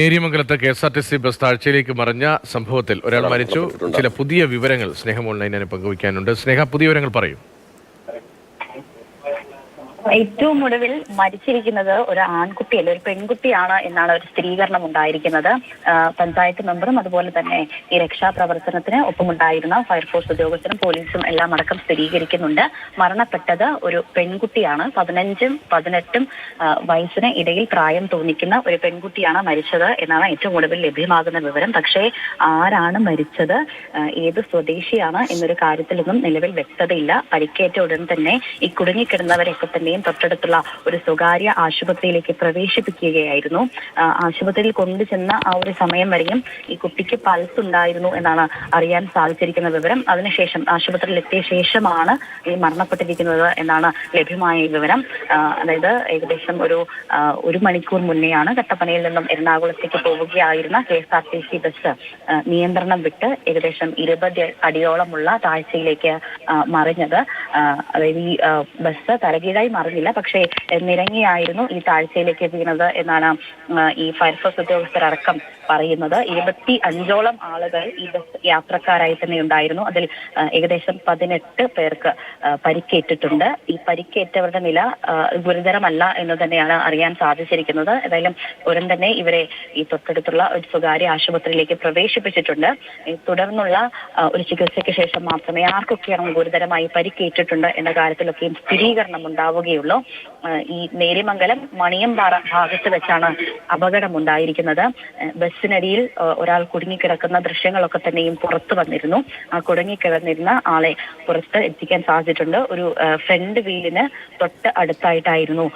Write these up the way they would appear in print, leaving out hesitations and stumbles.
നേര്യമംഗലത്ത് KSRTC bus താഴ്ചയിലേക്ക് മറിഞ്ഞ സംഭവത്തിൽ ഒരാൾ മരിച്ചു. ചില പുതിയ വിവരങ്ങൾ സ്നേഹം ഓൺലൈനിൽ പങ്കുവയ്ക്കാനുണ്ട്. സ്നേഹ, പുതിയ വിവരങ്ങൾ പറയൂ. ഏറ്റവും ഒടുവിൽ മരിച്ചിരിക്കുന്നത് ഒരു ആൺകുട്ടിയല്ല, ഒരു പെൺകുട്ടിയാണ് എന്നാണ് ഒരു സ്ഥിരീകരണം ഉണ്ടായിരിക്കുന്നത്. പഞ്ചായത്ത് മെമ്പറും അതുപോലെ തന്നെ ഈ രക്ഷാപ്രവർത്തനത്തിന് ഒപ്പമുണ്ടായിരുന്ന ഫയർഫോഴ്സ് ഉദ്യോഗസ്ഥരും പോലീസും എല്ലാം അടക്കം സ്ഥിരീകരിക്കുന്നുണ്ട്. മരണപ്പെട്ടത് ഒരു പെൺകുട്ടിയാണ്. 15ഉം 18ഉം വയസ്സിന് ഇടയിൽ പ്രായം തോന്നിക്കുന്ന ഒരു പെൺകുട്ടിയാണ് മരിച്ചത് എന്നാണ് ഏറ്റവും ഒടുവിൽ ലഭ്യമാകുന്ന വിവരം. പക്ഷേ ആരാണ് മരിച്ചത്, ഏത് സ്വദേശിയാണ് എന്നൊരു കാര്യത്തിലൊന്നും നിലവിൽ വ്യക്തതയില്ല. പരിക്കേറ്റ ഉടൻ തന്നെ ഈ കുടുങ്ങിക്കിടന്നവരെയൊക്കെ തന്നെ തൊട്ടടുത്തുള്ള ഒരു സ്വകാര്യ ആശുപത്രിയിലേക്ക് പ്രവേശിപ്പിക്കുകയായിരുന്നു. ആശുപത്രിയിൽ കൊണ്ടുചെന്ന ആ ഒരു സമയം വരെയും ഈ കുട്ടിക്ക് പൾസ് ഉണ്ടായിരുന്നു എന്നാണ് അറിയാൻ സാധിച്ചിരിക്കുന്ന വിവരം. അതിനുശേഷം ആശുപത്രിയിൽ എത്തിയ ശേഷമാണ് ഈ മരണപ്പെട്ടിരിക്കുന്നത് എന്നാണ് ലഭ്യമായ വിവരം. അതായത് ഏകദേശം ഒരു മണിക്കൂർ മുന്നെയാണ് കട്ടപ്പനയിൽ നിന്നും എറണാകുളത്തേക്ക് പോവുകയായിരുന്ന KSRTC ബസ് നിയന്ത്രണം വിട്ട് ഏകദേശം 20 അടിയോളമുള്ള താഴ്ചയിലേക്ക് മറിഞ്ഞത്. അതായത് ഈ ബസ് തലകീഴായി മറിഞ്ഞില്ല, പക്ഷേ നിരങ്ങിയായിരുന്നു ഈ താഴ്ചയിലേക്ക് വീണത് എന്നാണ് ഈ ഫയർഫോഴ്സ് ഉദ്യോഗസ്ഥരടക്കം പറയുന്നത്. 25ഓളം ആളുകൾ ഈ ബസ് യാത്രക്കാരായി തന്നെ ഉണ്ടായിരുന്നു. അതിൽ ഏകദേശം 18 പേർക്ക് പരിക്കേറ്റിട്ടുണ്ട്. ഈ പരിക്കേറ്റവരുടെ നില ഗുരുതരമല്ല എന്ന് തന്നെയാണ് അറിയാൻ സാധിച്ചിരിക്കുന്നത്. ഏതായാലും ഉടൻ തന്നെ ഇവരെ ഈ തൊട്ടടുത്തുള്ള ഒരു സ്വകാര്യ ആശുപത്രിയിലേക്ക് പ്രവേശിപ്പിച്ചിട്ടുണ്ട്. തുടർന്നുള്ള ഒരു ചികിത്സയ്ക്ക് ശേഷം മാത്രമേ ആർക്കൊക്കെയാണ് ഗുരുതരമായി പരിക്കേറ്റിട്ടുണ്ട് എന്ന കാര്യത്തിലൊക്കെയും സ്ഥിരീകരണം ഉണ്ടാവുകയുള്ളൂ. ഈ നേര്യമംഗലം മണിയമ്പാറ ഭാഗത്ത് വെച്ചാണ് അപകടമുണ്ടായിരിക്കുന്നത്. ബസ്സിനടിയിൽ ഒരാൾ കുടുങ്ങിക്കിടക്കുന്ന ദൃശ്യങ്ങളൊക്കെ തന്നെയും പുറത്തു വന്നിരുന്നു. ആ കുടുങ്ങിക്കിടന്നിരുന്ന ആളെ പുറത്ത് എത്തിക്കാൻ സാധിച്ചിട്ടുണ്ട്. ഒരു ഫ്രണ്ട് വീലിന് തൊട്ട് അടുത്തായിട്ടായിരുന്നു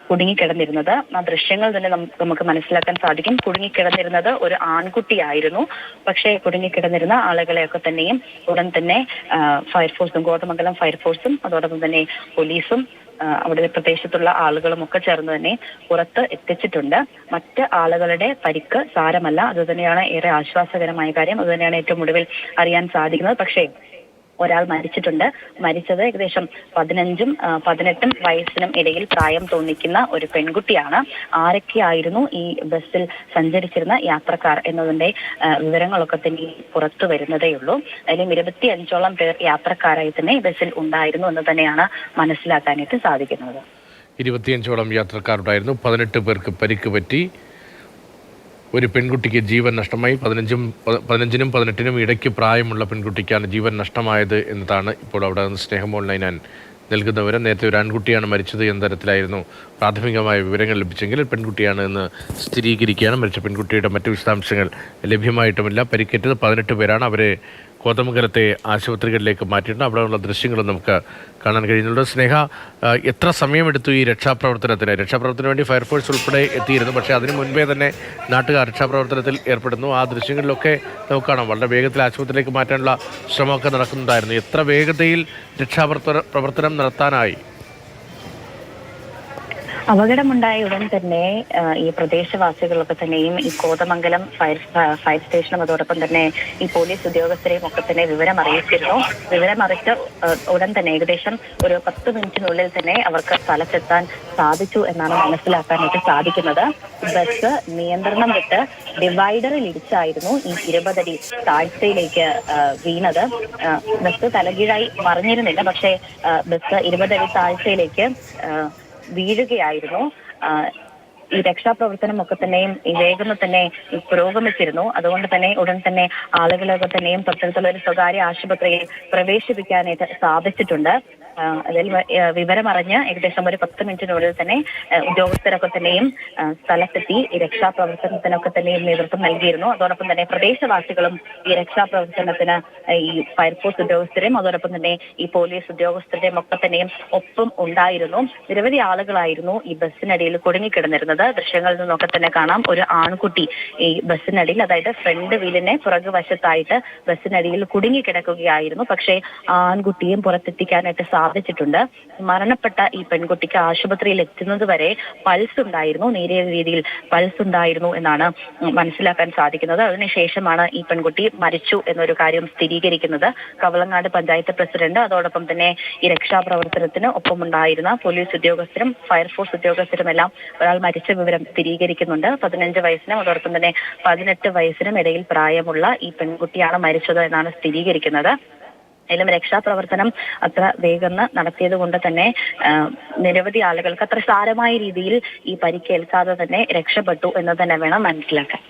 കുടുങ്ങിക്കിടന്നിരുന്നത്. ആ ദൃശ്യങ്ങൾ തന്നെ നമുക്ക് മനസ്സിലാക്കാൻ സാധിക്കും. കുടുങ്ങിക്കിടന്നിരുന്നത് ഒരു ആൺകുട്ടിയായിരുന്നു. പക്ഷേ കുടുങ്ങിക്കിടന്നിരുന്ന ആളുകളെയൊക്കെ തന്നെയും ഉടൻ തന്നെ ഫയർഫോഴ്സും കോതമംഗലം ഫയർഫോഴ്സും അതോടൊപ്പം തന്നെ പോലീസും അവിടെ പ്രദേശത്തുള്ള ആളുകളും ഒക്കെ ചേർന്ന് തന്നെ പുറത്ത് എത്തിച്ചിട്ടുണ്ട്. മറ്റ് ആളുകളുടെ പരിക്ക് സാരമല്ല. അതുതന്നെയാണ് ഏറെ ആശ്വാസകരമായ കാര്യം. അതുതന്നെയാണ് ഏറ്റവും ഒടുവിൽ അറിയാൻ സാധിക്കുന്നത്. പക്ഷേ ഒരാൾ മരിച്ചിട്ടുണ്ട്. മരിച്ചത് ഏകദേശം 15ഉം 18ഉം വയസ്സിനും ഇടയിൽ പ്രായം തോന്നിക്കുന്ന ഒരു പെൺകുട്ടിയാണ്. ആരൊക്കെയായിരുന്നു ഈ ബസ്സിൽ സഞ്ചരിച്ചിരുന്ന യാത്രക്കാർ എന്നതിന്റെ വിവരങ്ങളൊക്കെ തന്നെ പുറത്തു വരുന്നതേയുള്ളൂ. അതിലും 25ഓളം പേർ യാത്രക്കാരായി തന്നെ ബസ്സിൽ ഉണ്ടായിരുന്നു എന്ന് തന്നെയാണ് മനസ്സിലാക്കാനായിട്ട് സാധിക്കുന്നത്. 25ഓളം യാത്രക്കാരുണ്ടായിരുന്നു. 18 പേർക്ക് പരിക്ക് പറ്റി. ഒരു പെൺകുട്ടിക്ക് ജീവൻ നഷ്ടമായി. 15നും 18നും ഇടയ്ക്ക് പ്രായമുള്ള പെൺകുട്ടിക്കാണ് ജീവൻ നഷ്ടമായത് എന്നതാണ് ഇപ്പോൾ അവിടെ നിന്ന് സ്നേഹം ഓൺലൈൻ നൽകുന്ന വിവരം. നേരത്തെ ഒരു ആൺകുട്ടിയാണ് മരിച്ചത് എന്ന തരത്തിലായിരുന്നു പ്രാഥമികമായ വിവരങ്ങൾ ലഭിച്ചെങ്കിൽ പെൺകുട്ടിയാണ് എന്ന് സ്ഥിരീകരിക്കുകയാണ്. മരിച്ച പെൺകുട്ടിയുടെ മറ്റു വിശദാംശങ്ങൾ ലഭ്യമായിട്ടുമില്ല. പരിക്കേറ്റത് 18 പേരാണ്. അവരെ കോതമംഗലത്തെ ആശുപത്രികളിലേക്ക് മാറ്റിയിട്ടുണ്ട്. അവിടെയുള്ള ദൃശ്യങ്ങളും നമുക്ക് കാണാൻ കഴിയുന്നുണ്ട്. സ്നേഹ, എത്ര സമയമെടുത്തു ഈ രക്ഷാപ്രവർത്തനത്തിന് വേണ്ടി ഫയർഫോഴ്സ് ഉൾപ്പെടെ എത്തിയിരുന്നു. പക്ഷേ അതിന് മുൻപേ തന്നെ നാട്ടുകാർ രക്ഷാപ്രവർത്തനത്തിൽ ഏർപ്പെടുന്നു. ആ ദൃശ്യങ്ങളിലൊക്കെ നമുക്ക് കാണാം. വളരെ വേഗത്തിൽ ആശുപത്രിയിലേക്ക് മാറ്റാനുള്ള ശ്രമമൊക്കെ നടക്കുന്നുണ്ടായിരുന്നു. എത്ര വേഗതയിൽ രക്ഷാപ്രവർത്തനം നടത്താനായി? അപകടമുണ്ടായ ഉടൻ തന്നെ ഈ പ്രദേശവാസികളൊക്കെ തന്നെയും ഈ കോതമംഗലം ഫയർ സ്റ്റേഷനും അതോടൊപ്പം തന്നെ ഈ പോലീസ് ഉദ്യോഗസ്ഥരെയും ഒക്കെ തന്നെ വിവരം അറിയിച്ചിരുന്നു. വിവരമറിച്ച ഉടൻ തന്നെ ഏകദേശം ഒരു 10 മിനിറ്റിനുള്ളിൽ തന്നെ അവർക്ക് സ്ഥലത്തെത്താൻ സാധിച്ചു എന്നാണ് മനസ്സിലാക്കാനായിട്ട് സാധിക്കുന്നത്. ബസ് നിയന്ത്രണം വിട്ട് ഡിവൈഡറിൽ ഇടിച്ചായിരുന്നു ഈ 20 അടി താഴ്ചയിലേക്ക് വീണത്. ബസ് തലകീഴായി മറിഞ്ഞിരുന്നില്ല, പക്ഷേ ബസ് 20 അടി താഴ്ചയിലേക്ക് വീഴുകയായിരുന്നു. ഈ രക്ഷാപ്രവർത്തനം ഒക്കെ തന്നെയും ഈ വേഗം തന്നെ പുരോഗമിച്ചിരുന്നു. അതുകൊണ്ട് തന്നെ ഉടൻ തന്നെ ആളുകളൊക്കെ തന്നെയും തൊട്ടടുത്തുള്ള ഒരു സ്വകാര്യ ആശുപത്രിയിൽ പ്രവേശിപ്പിക്കാനായിട്ട് സാധിച്ചിട്ടുണ്ട്. അതിൽ വിവരമറിഞ്ഞ് ഏകദേശം ഒരു 10 മിനിറ്റിനുള്ളിൽ തന്നെ ഉദ്യോഗസ്ഥരൊക്കെ തന്നെയും സ്ഥലത്തെത്തി ഈ രക്ഷാപ്രവർത്തനത്തിനൊക്കെ തന്നെയും നേതൃത്വം നൽകിയിരുന്നു. അതോടൊപ്പം തന്നെ പ്രദേശവാസികളും ഈ രക്ഷാപ്രവർത്തനത്തിന് ഈ ഫയർഫോഴ്സ് ഉദ്യോഗസ്ഥരെയും അതോടൊപ്പം തന്നെ ഈ പോലീസ് ഉദ്യോഗസ്ഥരുടെയും ഒക്കെ തന്നെയും ഒപ്പം ഉണ്ടായിരുന്നു. നിരവധി ആളുകളായിരുന്നു ഈ ബസ്സിനടിയിൽ കുടുങ്ങിക്കിടന്നിരുന്നത്. ദൃശ്യങ്ങളിൽ നിന്നൊക്കെ തന്നെ കാണാം ഒരു ആൺകുട്ടി ഈ ബസ്സിനടിയിൽ, അതായത് ഫ്രണ്ട് വീലിനെ പുറകുവശത്തായിട്ട് ബസ്സിനടിയിൽ കുടുങ്ങിക്കിടക്കുകയായിരുന്നു. പക്ഷേ ആൺകുട്ടിയും പുറത്തെത്തിക്കാനായിട്ട് സ്ഥാപിച്ചിട്ടുണ്ട്. മരണപ്പെട്ട ഈ പെൺകുട്ടിക്ക് ആശുപത്രിയിൽ എത്തുന്നത് വരെ പൾസ് ഉണ്ടായിരുന്നു, നേരിയ രീതിയിൽ പൾസ് ഉണ്ടായിരുന്നു എന്നാണ് മനസ്സിലാക്കാൻ സാധിക്കുന്നത്. അതിനുശേഷമാണ് ഈ പെൺകുട്ടി മരിച്ചു എന്നൊരു കാര്യം സ്ഥിരീകരിക്കുന്നത്. കവളങ്ങാട് പഞ്ചായത്ത് പ്രസിഡന്റ്, അതോടൊപ്പം തന്നെ ഈ രക്ഷാപ്രവർത്തനത്തിന് ഒപ്പമുണ്ടായിരുന്ന പോലീസ് ഉദ്യോഗസ്ഥരും ഫയർഫോഴ്സ് ഉദ്യോഗസ്ഥരും എല്ലാം ഒരാൾ മരിച്ച വിവരം സ്ഥിരീകരിക്കുന്നുണ്ട്. 15 വയസ്സിനും അതോടൊപ്പം തന്നെ 18 വയസ്സിനും ഇടയിൽ പ്രായമുള്ള ഈ പെൺകുട്ടിയാണ് മരിച്ചത് എന്നാണ് സ്ഥിരീകരിക്കുന്നത്. അതിലും രക്ഷാപ്രവർത്തനം അത്ര വേഗം നടത്തിയത് കൊണ്ട് തന്നെ നിരവധി ആളുകൾക്ക് അത്ര സാരമായ രീതിയിൽ ഈ പരിക്കേൽക്കാതെ തന്നെ രക്ഷപ്പെട്ടു എന്ന് തന്നെ വേണം മനസ്സിലാക്കാൻ.